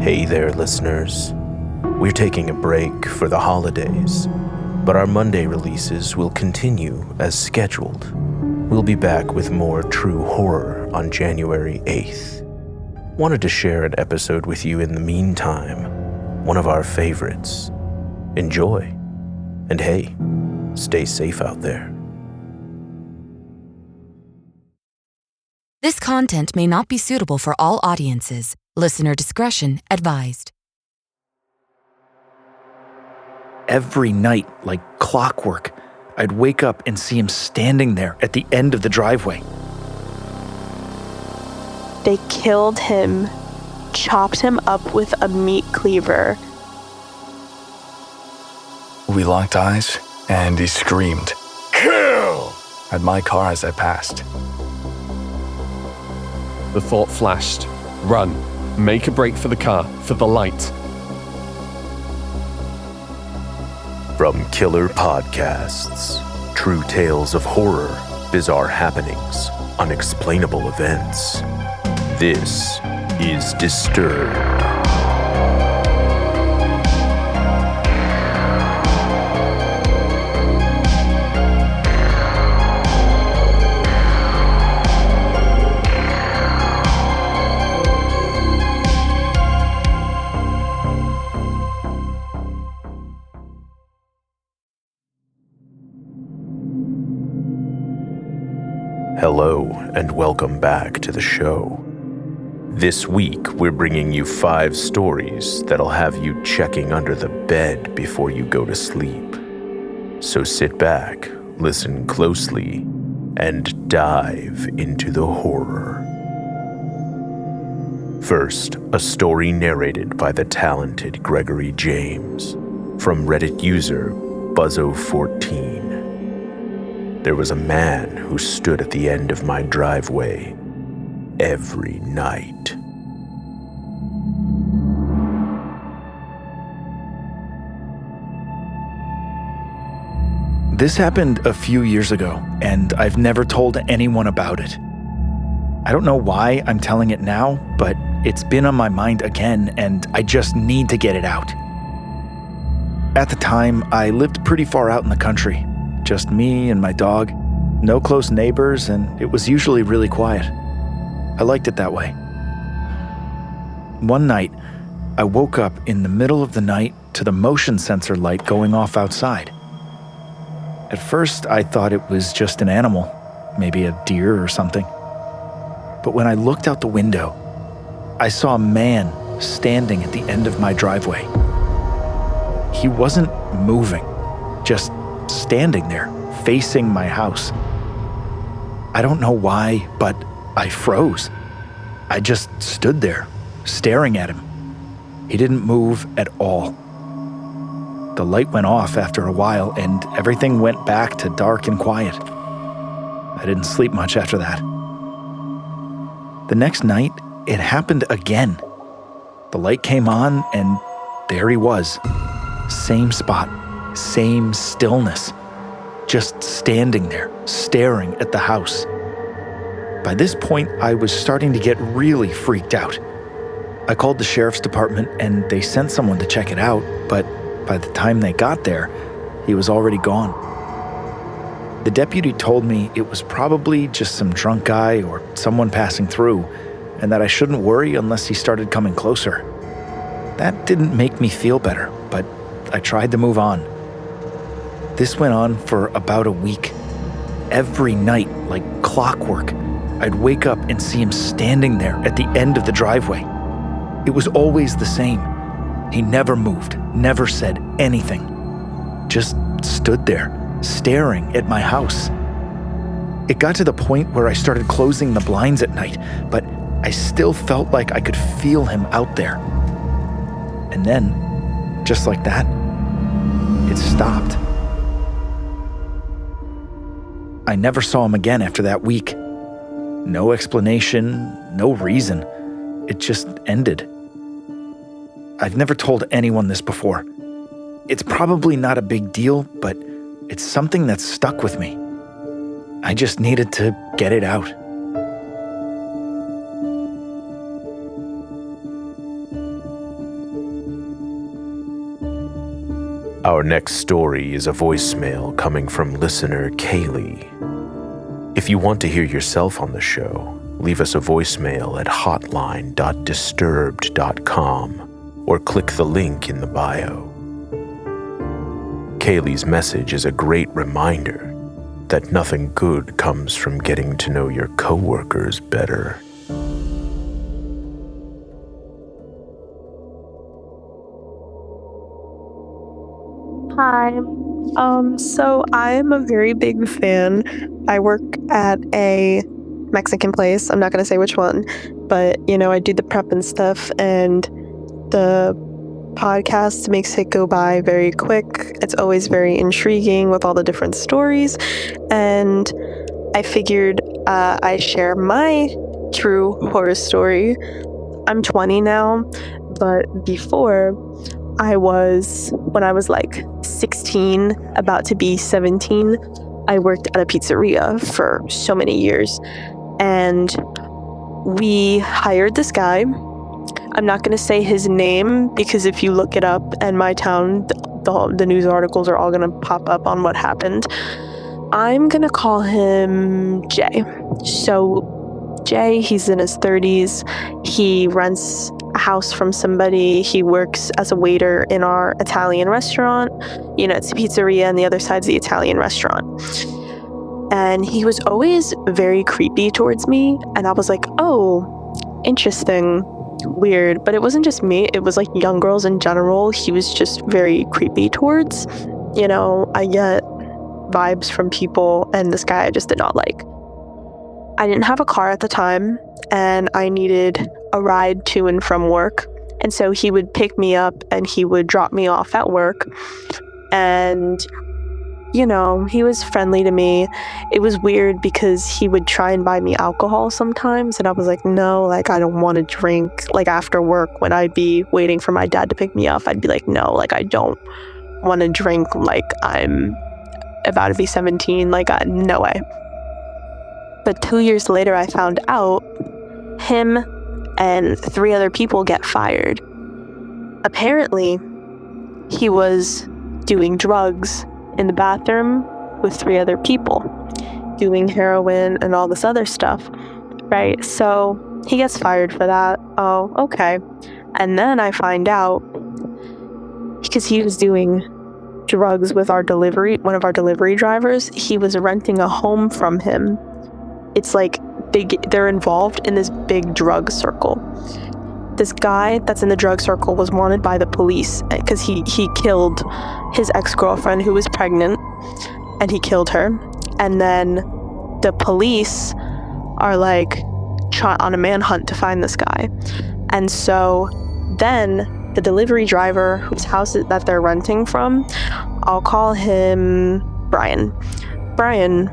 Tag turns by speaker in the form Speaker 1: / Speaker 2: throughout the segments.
Speaker 1: Hey there, listeners. We're taking a break for the holidays, but our Monday releases will continue as scheduled. We'll be back with more true horror on January 8th. Wanted to share an episode with you in the meantime, one of our favorites. Enjoy, and hey, stay safe out there.
Speaker 2: This content may not be suitable for all audiences. Listener discretion advised.
Speaker 3: Every night, like clockwork, I'd wake up and see him standing there at the end of the driveway.
Speaker 4: They killed him, chopped him up with a meat cleaver.
Speaker 5: We locked eyes, and he screamed, "Kill!" at my car as I passed.
Speaker 6: The thought flashed, run, make a break for the car, for the light.
Speaker 1: From killer podcasts, true tales of horror, bizarre happenings, unexplainable events. This is Disturbed. Hello, and welcome back to the show. This week, we're bringing you 5 stories that'll have you checking under the bed before you go to sleep. So sit back, listen closely, and dive into the horror. First, a story narrated by the talented Gregory James from Reddit user Buzzo14. There was a man who stood at the end of my driveway every night.
Speaker 3: This happened a few years ago, and I've never told anyone about it. I don't know why I'm telling it now, but it's been on my mind again, and I just need to get it out. At the time, I lived pretty far out in the country. Just me and my dog, no close neighbors, and it was usually really quiet. I liked it that way. One night, I woke up in the middle of the night to the motion sensor light going off outside. At first, I thought it was just an animal, maybe a deer or something. But when I looked out the window, I saw a man standing at the end of my driveway. He wasn't moving, just standing there, facing my house. I don't know why, but I froze. I just stood there, staring at him. He didn't move at all. The light went off after a while, and everything went back to dark and quiet. I didn't sleep much after that. The next night, it happened again. The light came on, and there he was. Same spot. Same stillness, just standing there, staring at the house. By this point, I was starting to get really freaked out. I called the sheriff's department and they sent someone to check it out, but by the time they got there, he was already gone. The deputy told me it was probably just some drunk guy or someone passing through, and that I shouldn't worry unless he started coming closer. That didn't make me feel better, but I tried to move on. This went on for about a week. Every night, like clockwork, I'd wake up and see him standing there at the end of the driveway. It was always the same. He never moved, never said anything. Just stood there, staring at my house. It got to the point where I started closing the blinds at night, but I still felt like I could feel him out there. And then, just like that, it stopped. I never saw him again after that week. No explanation, no reason. It just ended. I've never told anyone this before. It's probably not a big deal, but it's something that's stuck with me. I just needed to get it out.
Speaker 1: Our next story is a voicemail coming from listener Kaylee. If you want to hear yourself on the show, leave us a voicemail at hotline.disturbed.com or click the link in the bio. Kaylee's message is a great reminder that nothing good comes from getting to know your coworkers better.
Speaker 4: Hi. So I'm a very big fan. I work at a Mexican place. I'm not going to say which one, but I do the prep and stuff, and the podcast makes it go by very quick. It's always very intriguing with all the different stories, and I figured I share my true horror story. I'm 20 now, but before when I was like 16, about to be 17, I worked at a pizzeria for so many years, and we hired this guy. I'm not going to say his name because if you look it up in my town, the news articles are all going to pop up on what happened. I'm going to call him Jay. So Jay, he's in his 30s. He rents a house from somebody. He works as a waiter in our Italian restaurant. It's a pizzeria and the other side's the Italian restaurant. And he was always very creepy towards me. And I was like, oh, interesting, weird. But it wasn't just me. It was like young girls in general. He was just very creepy towards. I get vibes from people, and this guy I just did not like. I didn't have a car at the time, and I needed a ride to and from work. And so he would pick me up and he would drop me off at work. And, he was friendly to me. It was weird because he would try and buy me alcohol sometimes. And I was like, no, I don't want to drink. After work, when I'd be waiting for my dad to pick me up, I'd be like, no, I don't want to drink. I'm about to be 17. No way. But 2 years later, I found out him and 3 other people get fired. Apparently, he was doing drugs in the bathroom with 3 other people, doing heroin and all this other stuff, right? So he gets fired for that. Oh, okay. And then I find out, because he was doing drugs with one of our delivery drivers, he was renting a home from him. It's they're involved in this big drug circle. This guy that's in the drug circle was wanted by the police because he killed his ex-girlfriend who was pregnant, and he killed her. And then the police are on a manhunt to find this guy. And so then the delivery driver whose house that they're renting from, I'll call him Brian. Brian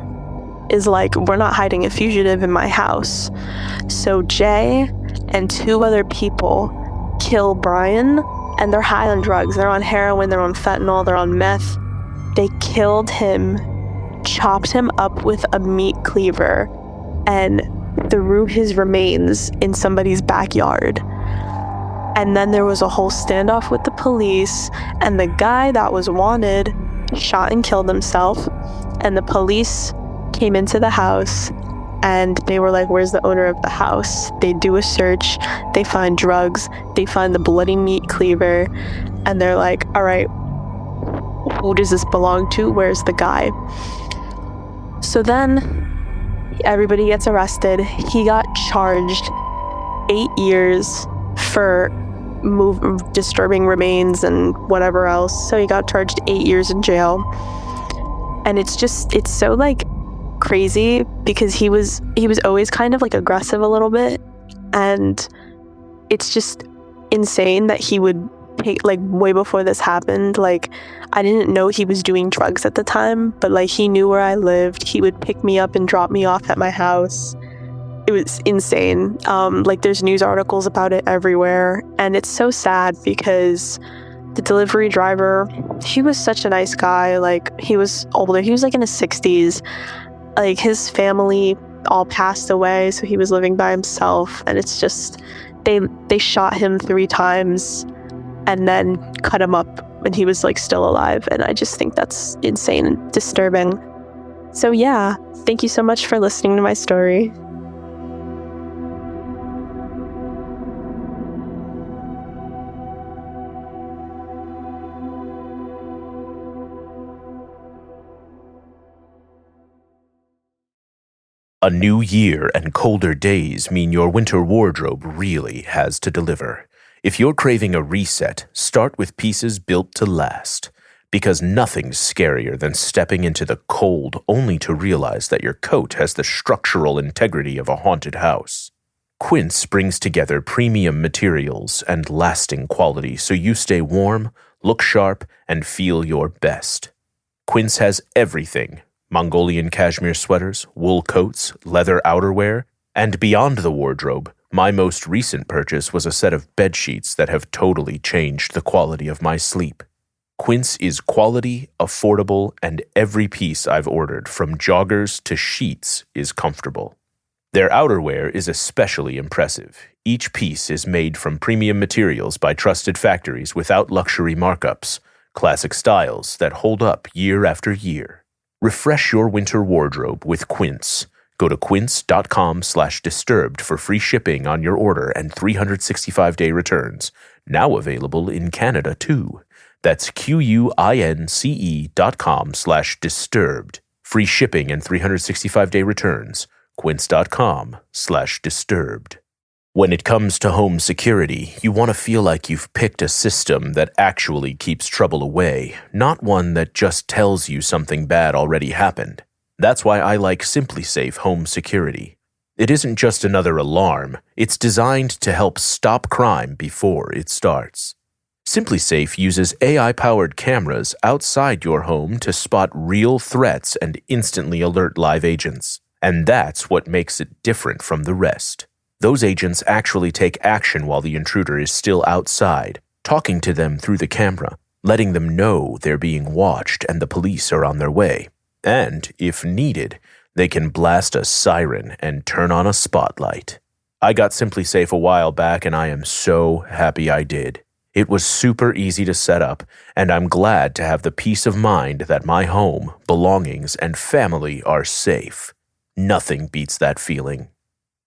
Speaker 4: is we're not hiding a fugitive in my house. So Jay and 2 other people kill Brian, and they're high on drugs. They're on heroin, they're on fentanyl, they're on meth. They killed him, chopped him up with a meat cleaver, and threw his remains in somebody's backyard. And then there was a whole standoff with the police, and the guy that was wanted shot and killed himself, and the police came into the house and they were like, where's the owner of the house? They do a search, they find drugs, they find the bloody meat cleaver, and they're like, all right, who does this belong to? Where's the guy? So then everybody gets arrested. He got charged 8 years for disturbing remains and whatever else. So he got charged 8 years in jail. And it's so crazy because he was always kind of aggressive a little bit, and it's just insane that he would take way before this happened. I didn't know he was doing drugs at the time, but he knew where I lived. He would pick me up and drop me off at my house. It was insane. There's news articles about it everywhere, and it's so sad because the delivery driver, he was such a nice guy. He was older. He was in his 60s. His family all passed away, so he was living by himself, and it's just they shot him 3 times and then cut him up and he was like still alive. And I just think that's insane and disturbing. So yeah, thank you so much for listening to my story.
Speaker 1: A new year and colder days mean your winter wardrobe really has to deliver. If you're craving a reset, start with pieces built to last. Because nothing's scarier than stepping into the cold only to realize that your coat has the structural integrity of a haunted house. Quince brings together premium materials and lasting quality so you stay warm, look sharp, and feel your best. Quince has everything: Mongolian cashmere sweaters, wool coats, leather outerwear, and beyond the wardrobe, my most recent purchase was a set of bed sheets that have totally changed the quality of my sleep. Quince is quality, affordable, and every piece I've ordered, from joggers to sheets, is comfortable. Their outerwear is especially impressive. Each piece is made from premium materials by trusted factories without luxury markups, classic styles that hold up year after year. Refresh your winter wardrobe with Quince. Go to quince.com/disturbed for free shipping on your order and 365-day returns. Now available in Canada too. That's QUINCE.com/disturbed. Free shipping and 365-day returns. Quince.com/disturbed. When it comes to home security, you want to feel like you've picked a system that actually keeps trouble away, not one that just tells you something bad already happened. That's why I like SimpliSafe Home Security. It isn't just another alarm, it's designed to help stop crime before it starts. SimpliSafe uses AI-powered cameras outside your home to spot real threats and instantly alert live agents. And that's what makes it different from the rest. Those agents actually take action while the intruder is still outside, talking to them through the camera, letting them know they're being watched and the police are on their way. And, if needed, they can blast a siren and turn on a spotlight. I got SimpliSafe a while back and I am so happy I did. It was super easy to set up, and I'm glad to have the peace of mind that my home, belongings, and family are safe. Nothing beats that feeling.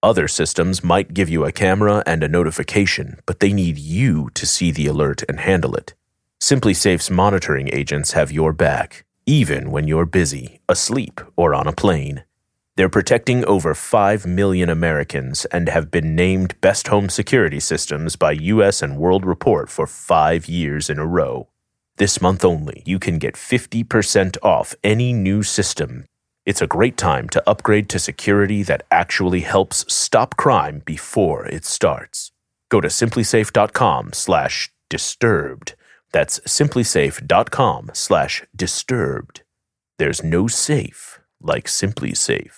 Speaker 1: Other systems might give you a camera and a notification, but they need you to see the alert and handle it. SimpliSafe's monitoring agents have your back, even when you're busy, asleep, or on a plane. They're protecting over 5 million Americans and have been named Best Home Security Systems by US and World Report for 5 years in a row. This month only, you can get 50% off any new system. It's a great time to upgrade to security that actually helps stop crime before it starts. Go to simplisafe.com/disturbed. That's simplisafe.com/disturbed. There's no safe like SimpliSafe.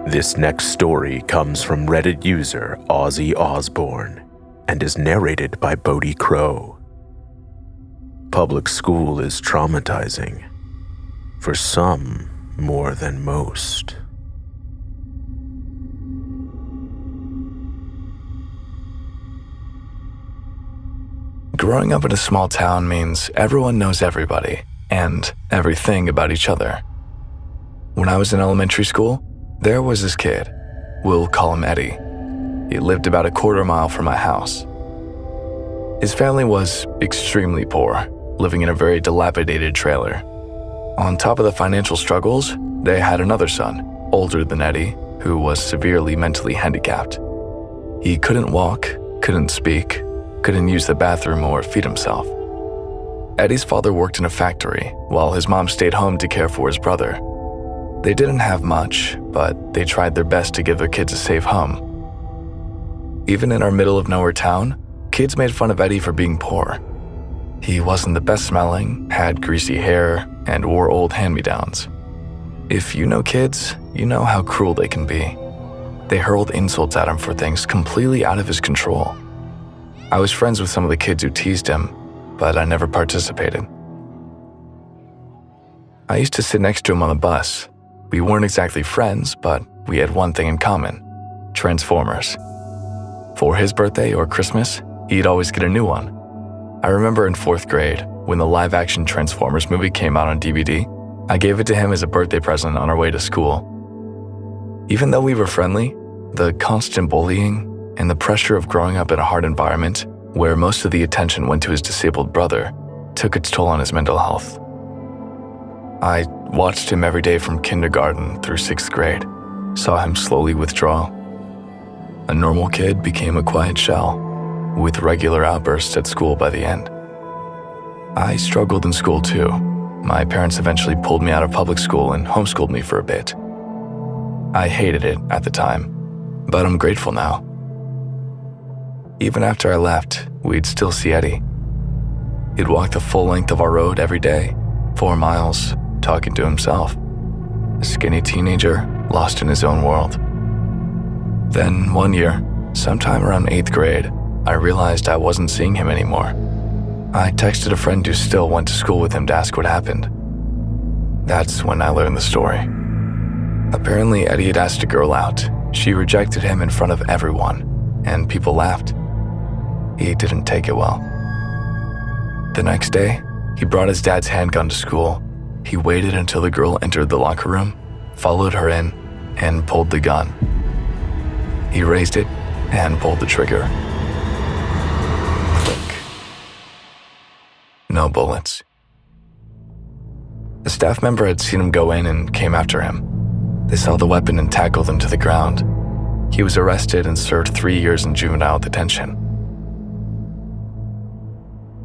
Speaker 1: This next story comes from Reddit user Ozzy Osbourne and is narrated by Bodhi Crowe. Public school is traumatizing, for some more than most.
Speaker 5: Growing up in a small town means everyone knows everybody and everything about each other. When I was in elementary school, there was this kid. We'll call him Eddie. He lived about a quarter mile from my house. His family was extremely poor, living in a very dilapidated trailer. On top of the financial struggles, they had another son, older than Eddie, who was severely mentally handicapped. He couldn't walk, couldn't speak, couldn't use the bathroom or feed himself. Eddie's father worked in a factory, while his mom stayed home to care for his brother. They didn't have much, but they tried their best to give their kids a safe home. Even in our middle-of-nowhere town, kids made fun of Eddie for being poor. He wasn't the best smelling, had greasy hair, and wore old hand-me-downs. If you know kids, you know how cruel they can be. They hurled insults at him for things completely out of his control. I was friends with some of the kids who teased him, but I never participated. I used to sit next to him on the bus. We weren't exactly friends, but we had one thing in common: Transformers. For his birthday or Christmas, he'd always get a new one. I remember in 4th grade, when the live-action Transformers movie came out on DVD, I gave it to him as a birthday present on our way to school. Even though we were friendly, the constant bullying and the pressure of growing up in a hard environment where most of the attention went to his disabled brother took its toll on his mental health. I watched him every day from kindergarten through 6th grade, saw him slowly withdraw. A normal kid became a quiet shell, with regular outbursts at school by the end. I struggled in school too. My parents eventually pulled me out of public school and homeschooled me for a bit. I hated it at the time, but I'm grateful now. Even after I left, we'd still see Eddie. He'd walk the full length of our road every day, 4 miles, talking to himself. A skinny teenager lost in his own world. Then one year, sometime around 8th grade, I realized I wasn't seeing him anymore. I texted a friend who still went to school with him to ask what happened. That's when I learned the story. Apparently, Eddie had asked a girl out. She rejected him in front of everyone, and people laughed. He didn't take it well. The next day, he brought his dad's handgun to school. He waited until the girl entered the locker room, followed her in, and pulled the gun. He raised it and pulled the trigger. Click. No bullets. A staff member had seen him go in and came after him. They saw the weapon and tackled him to the ground. He was arrested and served 3 years in juvenile detention.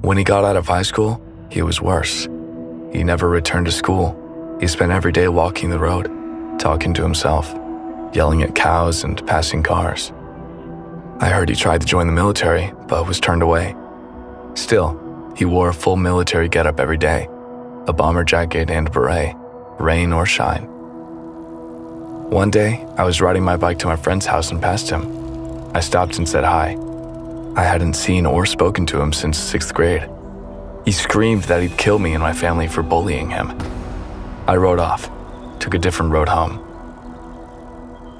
Speaker 5: When he got out of high school, he was worse. He never returned to school. He spent every day walking the road, talking to himself, yelling at cows and passing cars. I heard he tried to join the military, but was turned away. Still, he wore a full military getup every day, a bomber jacket and beret, rain or shine. One day, I was riding my bike to my friend's house and passed him. I stopped and said hi. I hadn't seen or spoken to him since 6th grade. He screamed that he'd kill me and my family for bullying him. I rode off, took a different road home.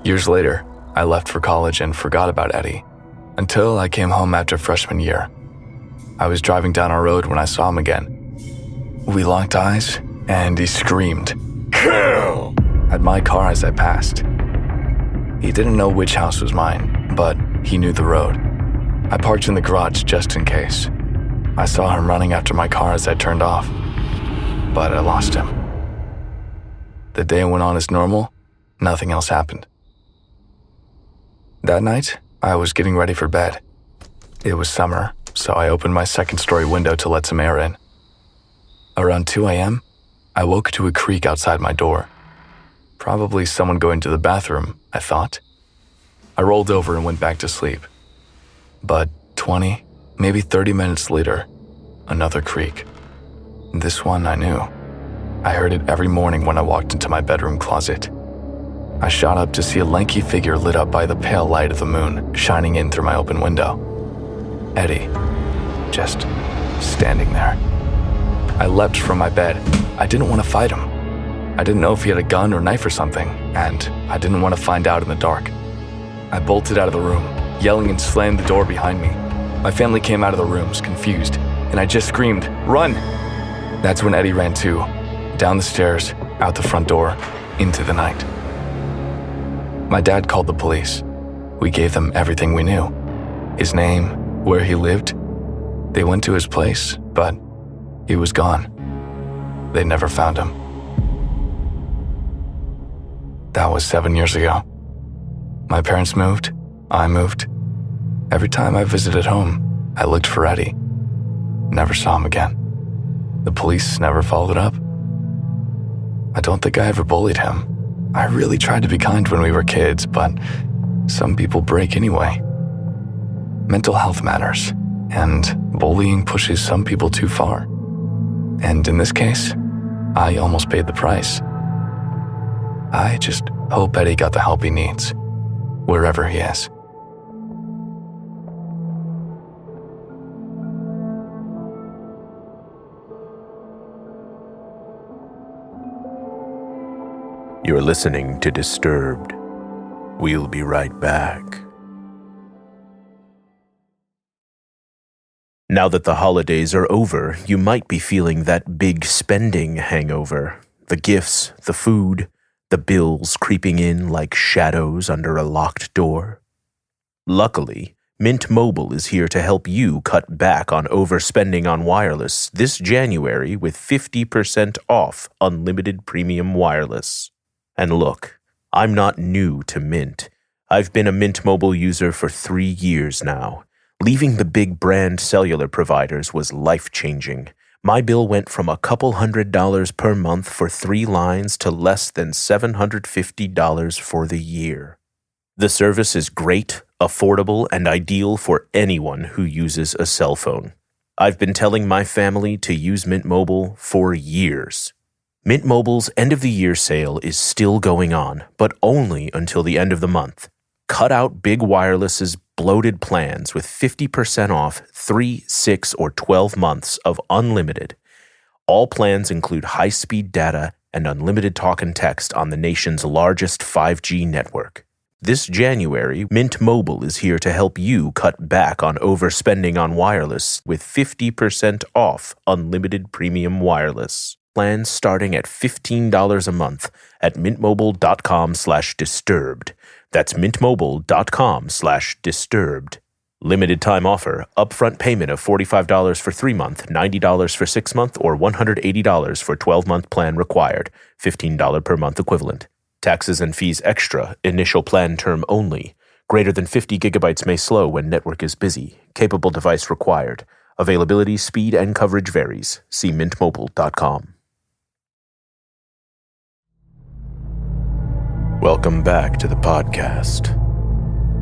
Speaker 5: Years later, I left for college and forgot about Eddie, until I came home after freshman year. I was driving down our road when I saw him again. We locked eyes, and he screamed, "Kill!" at my car as I passed. He didn't know which house was mine, but he knew the road. I parked in the garage just in case. I saw him running after my car as I turned off, but I lost him. The day went on as normal, nothing else happened. That night, I was getting ready for bed. It was summer, so I opened my second-story window to let some air in. Around 2 a.m., I woke to a creak outside my door. Probably someone going to the bathroom, I thought. I rolled over and went back to sleep. But 20, maybe 30 minutes later, another creak. This one I knew. I heard it every morning when I walked into my bedroom closet. I shot up to see a lanky figure lit up by the pale light of the moon shining in through my open window. Eddie, just standing there. I leapt from my bed. I didn't want to fight him. I didn't know if he had a gun or knife or something, and I didn't want to find out in the dark. I bolted out of the room, yelling and slammed the door behind me. My family came out of the rooms, confused, and I just screamed, "Run!" That's when Eddie ran too, down the stairs, out the front door, into the night. My dad called the police. We gave them everything we knew. His name, where he lived. They went to his place, but he was gone. They never found him. That was 7 years ago. My parents moved, I moved. Every time I visited home, I looked for Eddie. Never saw him again. The police never followed up. I don't think I ever bullied him. I really tried to be kind when we were kids, but some people break anyway. Mental health matters, and bullying pushes some people too far. And in this case, I almost paid the price. I just hope Eddie got the help he needs, wherever he is.
Speaker 1: You're listening to Disturbed. We'll be right back. Now that the holidays are over, you might be feeling that big spending hangover. The gifts, the food, the bills creeping in like shadows under a locked door. Luckily, Mint Mobile is here to help you cut back on overspending on wireless this January with 50% off unlimited premium wireless. And look, I'm not new to Mint. I've been a Mint Mobile user for 3 years now. Leaving the big brand cellular providers was life-changing. My bill went from a couple $100 per month for 3 lines to less than $750 for the year. The service is great, affordable, and ideal for anyone who uses a cell phone. I've been telling my family to use Mint Mobile for years. Mint Mobile's end-of-the-year sale is still going on, but only until the end of the month. Cut out Big Wireless's bloated plans with 50% off 3, 6, or 12 months of unlimited. All plans include high-speed data and unlimited talk and text on the nation's largest 5G network. This January, Mint Mobile is here to help you cut back on overspending on wireless with 50% off unlimited premium wireless. Plans starting at $15 a month at mintmobile.com/disturbed. That's mintmobile.com/disturbed. Limited time offer. Upfront payment of $45 for 3-month, $90 for 6-month, or $180 for 12-month plan required. $15 per month equivalent. Taxes and fees extra. Initial plan term only. Greater than 50 gigabytes may slow when network is busy. Capable device required. Availability, speed, and coverage varies. See mintmobile.com. Welcome back to the podcast.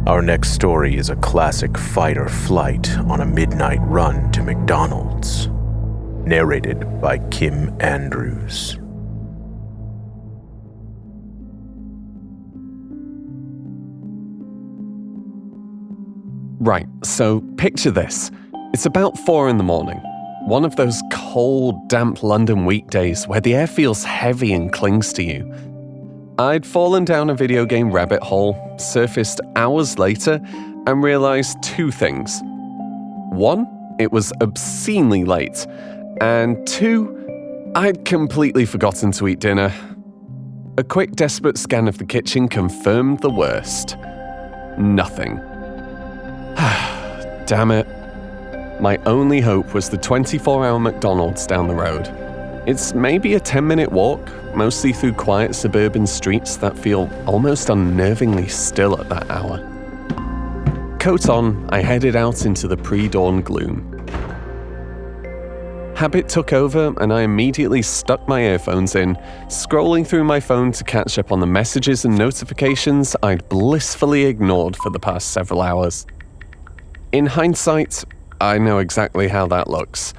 Speaker 1: Our next story is a classic fight or flight on a midnight run to McDonald's. Narrated by Kim Andrews.
Speaker 6: Right, so picture this. It's about 4 a.m. One of those cold, damp London weekdays where the air feels heavy and clings to you. I'd fallen down a video game rabbit hole, surfaced hours later, and realized 2 things. 1, it was obscenely late, and 2, I'd completely forgotten to eat dinner. A quick, desperate scan of the kitchen confirmed the worst. Nothing. Damn it. My only hope was the 24-hour McDonald's down the road. It's maybe a 10-minute walk, mostly through quiet suburban streets that feel almost unnervingly still at that hour. Coat on, I headed out into the pre-dawn gloom. Habit took over, and I immediately stuck my earphones in, scrolling through my phone to catch up on the messages and notifications I'd blissfully ignored for the past several hours. In hindsight, I know exactly how that looks.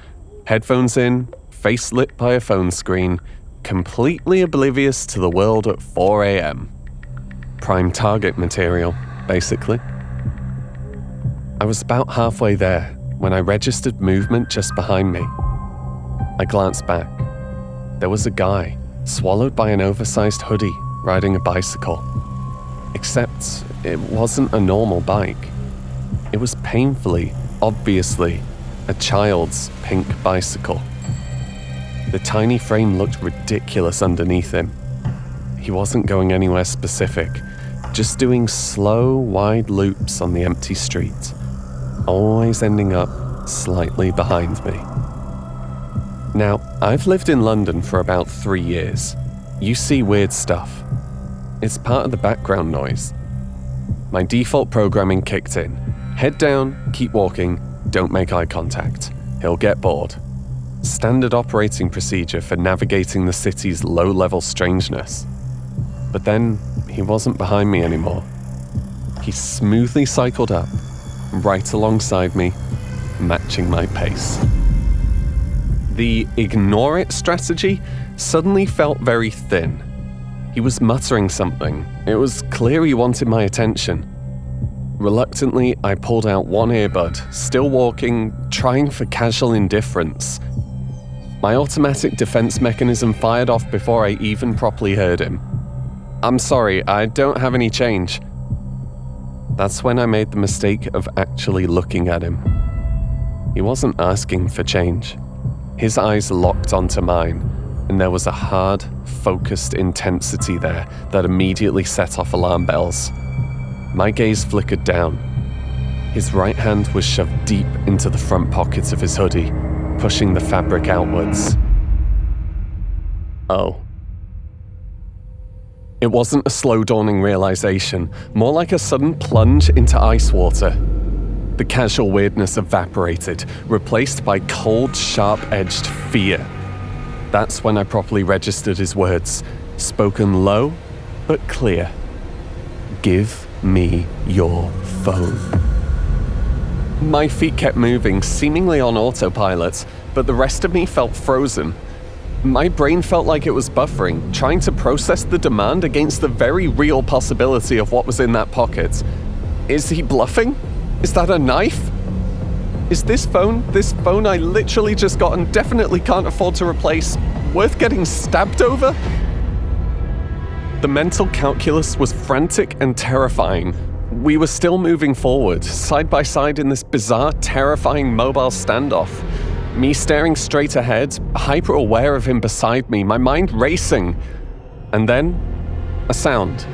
Speaker 6: Headphones in, face lit by a phone screen, completely oblivious to the world at 4 a.m. Prime target material, basically. I was about halfway there when I registered movement just behind me. I glanced back. There was a guy, swallowed by an oversized hoodie, riding a bicycle. Except it wasn't a normal bike. It was painfully, obviously, a child's pink bicycle. The tiny frame looked ridiculous underneath him. He wasn't going anywhere specific, just doing slow, wide loops on the empty street, always ending up slightly behind me. Now, I've lived in London for about 3 years. You see weird stuff. It's part of the background noise. My default programming kicked in. Head down, keep walking, don't make eye contact. He'll get bored. Standard operating procedure for navigating the city's low-level strangeness. But then, he wasn't behind me anymore. He smoothly cycled up, right alongside me, matching my pace. The ignore it strategy suddenly felt very thin. He was muttering something. It was clear he wanted my attention. Reluctantly, I pulled out one earbud, still walking, trying for casual indifference. My automatic defense mechanism fired off before I even properly heard him. "I'm sorry, I don't have any change." That's when I made the mistake of actually looking at him. He wasn't asking for change. His eyes locked onto mine, and there was a hard, focused intensity there that immediately set off alarm bells. My gaze flickered down. His right hand was shoved deep into the front pocket of his hoodie, pushing the fabric outwards. Oh. It wasn't a slow-dawning realization, more like a sudden plunge into ice water. The casual weirdness evaporated, replaced by cold, sharp-edged fear. That's when I properly registered his words, spoken low but clear. Give me your phone. My feet kept moving, seemingly on autopilot, but the rest of me felt frozen. My brain felt like it was buffering, trying to process the demand against the very real possibility of what was in that pocket. Is he bluffing? Is that a knife? Is this phone I literally just got and definitely can't afford to replace, worth getting stabbed over? The mental calculus was frantic and terrifying. We were still moving forward, side by side in this bizarre, terrifying mobile standoff. Me staring straight ahead, hyper aware of him beside me, my mind racing. And then, a sound.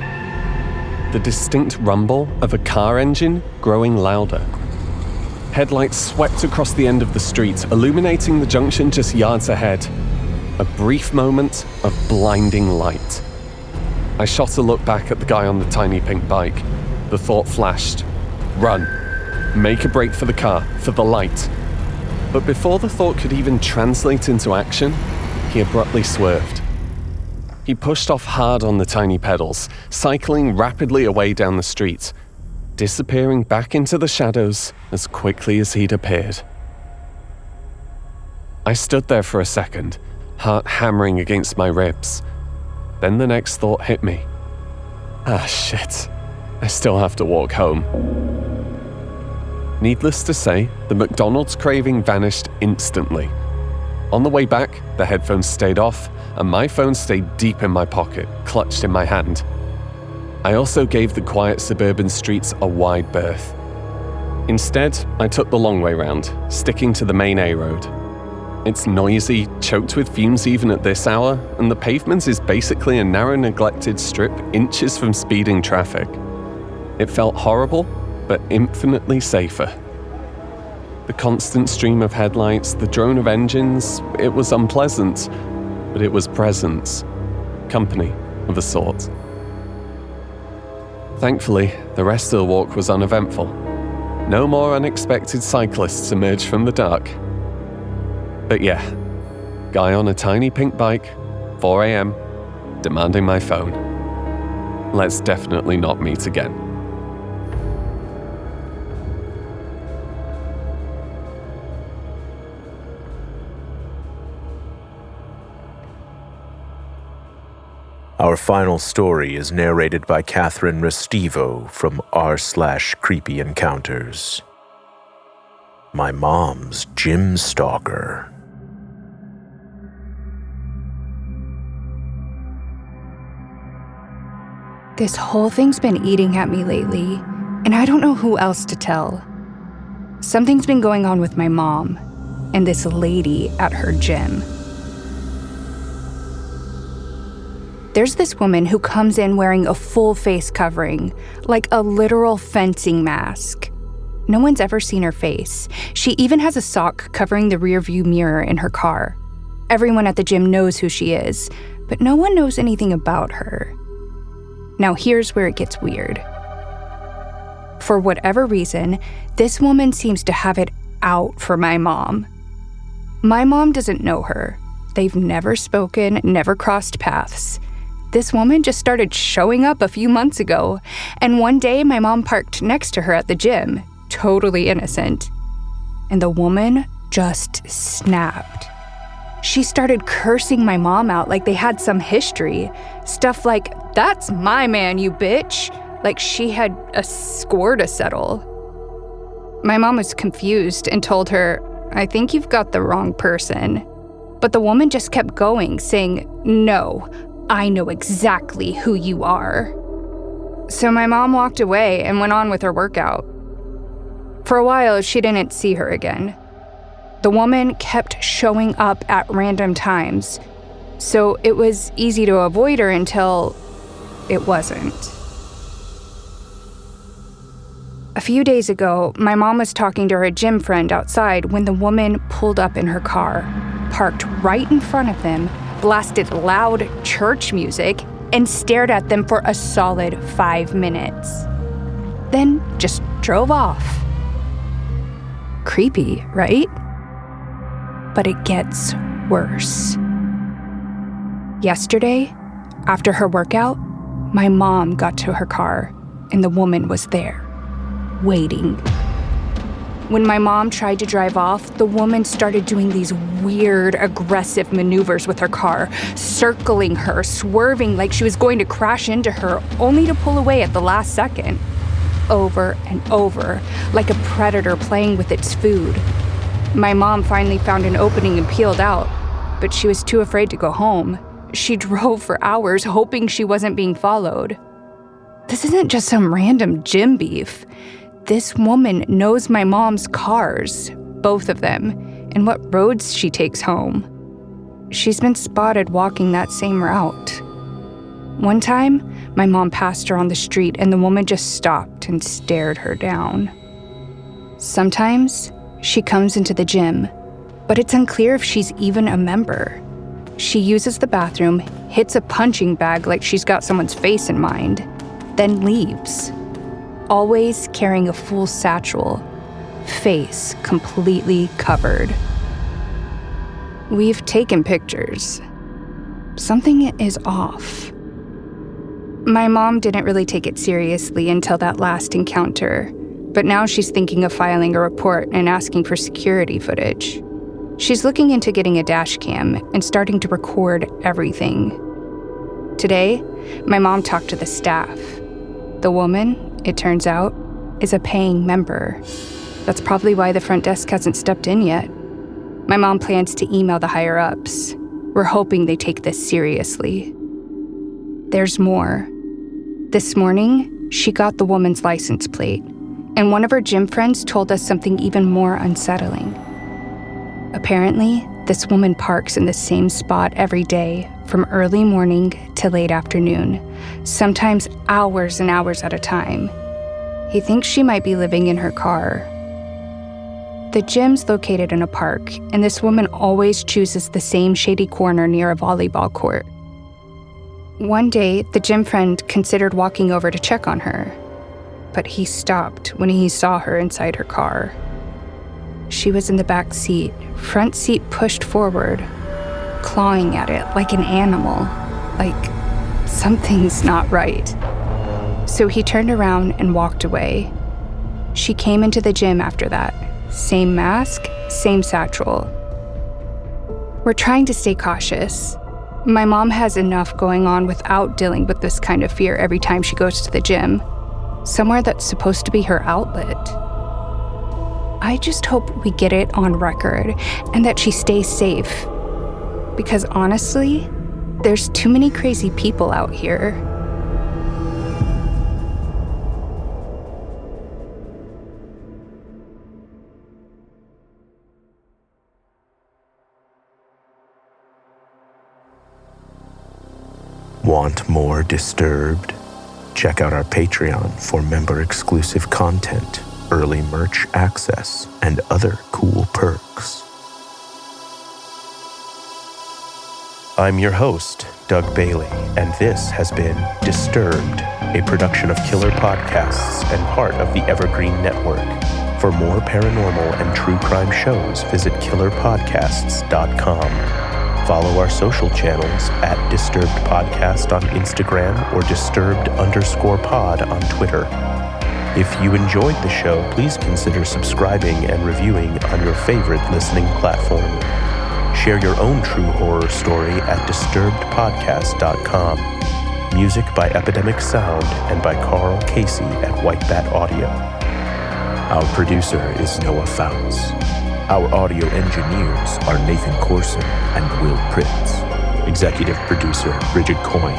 Speaker 6: The distinct rumble of a car engine growing louder. Headlights swept across the end of the street, illuminating the junction just yards ahead. A brief moment of blinding light. I shot a look back at the guy on the tiny pink bike. The thought flashed. Run. Make a break for the car, for the light. But before the thought could even translate into action, he abruptly swerved. He pushed off hard on the tiny pedals, cycling rapidly away down the street, disappearing back into the shadows as quickly as he'd appeared. I stood there for a second, heart hammering against my ribs. Then the next thought hit me. Ah, shit. I still have to walk home. Needless to say, the McDonald's craving vanished instantly. On the way back, the headphones stayed off, and my phone stayed deep in my pocket, clutched in my hand. I also gave the quiet suburban streets a wide berth. Instead, I took the long way round, sticking to the main A road. It's noisy, choked with fumes even at this hour, and the pavement is basically a narrow, neglected strip inches from speeding traffic. It felt horrible, but infinitely safer. The constant stream of headlights, the drone of engines, it was unpleasant, but it was presence, company of a sort. Thankfully, the rest of the walk was uneventful. No more unexpected cyclists emerged from the dark. But yeah, guy on a tiny pink bike, 4 a.m., demanding my phone. Let's definitely not meet again.
Speaker 1: Our final story is narrated by Catherine Restivo from r/Creepy Encounters. My mom's gym stalker.
Speaker 7: This whole thing's been eating at me lately, and I don't know who else to tell. Something's been going on with my mom and this lady at her gym. There's this woman who comes in wearing a full face covering, like a literal fencing mask. No one's ever seen her face. She even has a sock covering the rearview mirror in her car. Everyone at the gym knows who she is, but no one knows anything about her. Now here's where it gets weird. For whatever reason, this woman seems to have it out for my mom. My mom doesn't know her. They've never spoken, never crossed paths. This woman just started showing up a few months ago, and one day my mom parked next to her at the gym, totally innocent. And the woman just snapped. She started cursing my mom out like they had some history. Stuff like, "That's my man, you bitch," like she had a score to settle. My mom was confused and told her, "I think you've got the wrong person." But the woman just kept going, saying, "No, I know exactly who you are." So my mom walked away and went on with her workout. For a while, she didn't see her again. The woman kept showing up at random times, so it was easy to avoid her until it wasn't. A few days ago, my mom was talking to her gym friend outside when the woman pulled up in her car, parked right in front of them, blasted loud church music, and stared at them for a solid 5 minutes. Then just drove off. Creepy, right? But it gets worse. Yesterday, after her workout, my mom got to her car and the woman was there, waiting. When my mom tried to drive off, the woman started doing these weird, aggressive maneuvers with her car, circling her, swerving like she was going to crash into her, only to pull away at the last second. Over and over, like a predator playing with its food. My mom finally found an opening and peeled out, but she was too afraid to go home. She drove for hours, hoping she wasn't being followed. This isn't just some random gym beef. This woman knows my mom's cars, both of them, and what roads she takes home. She's been spotted walking that same route. One time, my mom passed her on the street and the woman just stopped and stared her down. Sometimes, she comes into the gym, but it's unclear if she's even a member. She uses the bathroom, hits a punching bag like she's got someone's face in mind, then leaves. Always carrying a full satchel, face completely covered. We've taken pictures. Something is off. My mom didn't really take it seriously until that last encounter, but now she's thinking of filing a report and asking for security footage. She's looking into getting a dash cam and starting to record everything. Today, my mom talked to the staff. The woman, it turns out, is a paying member. That's probably why the front desk hasn't stepped in yet. My mom plans to email the higher-ups. We're hoping they take this seriously. There's more. This morning, she got the woman's license plate, and one of her gym friends told us something even more unsettling. Apparently, this woman parks in the same spot every day, from early morning to late afternoon, sometimes hours and hours at a time. He thinks she might be living in her car. The gym's located in a park, and this woman always chooses the same shady corner near a volleyball court. One day, the gym friend considered walking over to check on her, but he stopped when he saw her inside her car. She was in the back seat, front seat pushed forward, clawing at it like an animal, like something's not right. So he turned around and walked away. She came into the gym after that. Same mask, same satchel. We're trying to stay cautious. My mom has enough going on without dealing with this kind of fear every time she goes to the gym, somewhere that's supposed to be her outlet. I just hope we get it on record and that she stays safe. Because honestly, there's too many crazy people out here.
Speaker 1: Want more Disturbed? Check out our Patreon for member-exclusive content, early merch access, and other cool perks. I'm your host, Doug Bailey, and this has been Disturbed, a production of Killer Podcasts and part of the Evergreen Network. For more paranormal and true crime shows, visit killerpodcasts.com. Follow our social channels at Disturbed Podcast on Instagram or Disturbed_pod on Twitter. If you enjoyed the show, please consider subscribing and reviewing on your favorite listening platform. Share your own true horror story at disturbedpodcast.com. Music by Epidemic Sound and by Carl Casey at White Bat Audio. Our producer is Noah Fouts. Our audio engineers are Nathan Corson and Will Pritz. Executive producer Bridget Coyne.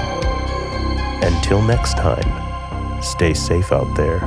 Speaker 1: Until next time, stay safe out there.